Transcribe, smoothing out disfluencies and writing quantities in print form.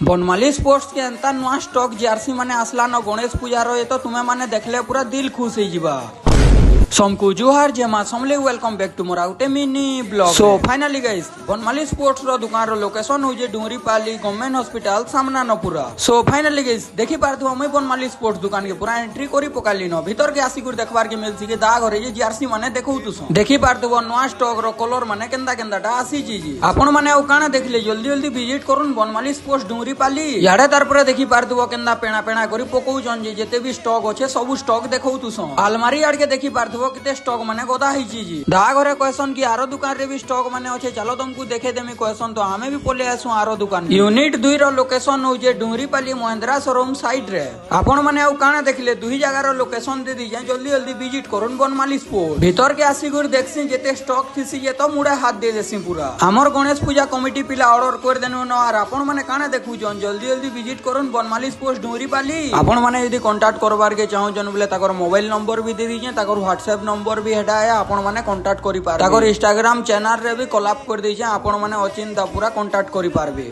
Banmali sports के एंता नुआ stock Jersey माने आसला न गणेश पूजा रो तो तुम्हें माने देखले पूरा दिल खुश हो जीवा। समकु जुहार जेमा समले वेलकम बैक टू मोर आउटे mini blog. So finally guys Banmali sports रो दुकान रो लोकेशन हो जे डुंगरी पाली गवर्नमेंट हॉस्पिटल सामना न पूरा। सो फाइनली गाइस देखि पारथु हम बनमाली स्पोर्ट्स दुकान के पूरा एंट्री करी पकाली न भीतर के आसी गुर देखबार के मिलसी के दाग घरे जे जर्सी माने देखौ तुसो देखि पारथु नुआ स्टॉक रो कलर माने केंदा केंदाटा आसी जी आपण माने au काना देखले जल्दी जल्दी विजिट करून बनमाली स्पोर्ट्स डुंगरी पाली याडे तार पर देखि पारथु केंदा पेणा पेणा करी पकौ जन जे जेते भी स्टॉक होचे सब स्टॉक देखौ तुसो अलमारी आड़ के देखि पारथु केते स्टॉक माने गोदा ही जी दा घरे क्वेश्चन की आरो दुकान रे भी स्टॉक माने अच्छे चलो तुमको देखे देमी क्वेश्चन तो हमें भी पले आसु आरो दुकान यूनिट 2 रो लोकेशन हो जे डुंगरी पाली महिंद्रा शोरूम साइड रे आपण माने au काना देखले दुही जगह रो लोकेशन दे दी जल्दी जल्दी विजिट करून बनमाली स्पोर्ट्स भीतर के आसी गुर देखसी जेते स्टॉक थिसी जे तो मुड़े हाथ दे देसी पूरा हमर गणेश पूजा कमिटी पिला ऑर्डर कर देनु न और आपण माने काना देखु जन जल्दी जल्दी विजिट करून बनमाली स्पोर्ट्स डुंगरी पाली आपण माने यदि कांटेक्ट करबार के चाहो जन बोले ताकर मोबाइल नंबर भी दे दीजे ताकर व्हाट्सएप नंबर भी हेडा है आपण माने कांटेक्ट करि पार ताकर इंस्टाग्राम चैनल रे भी कोलैब कर दीजे आपण माने अचिंता पूरा कांटेक्ट करि पारबे।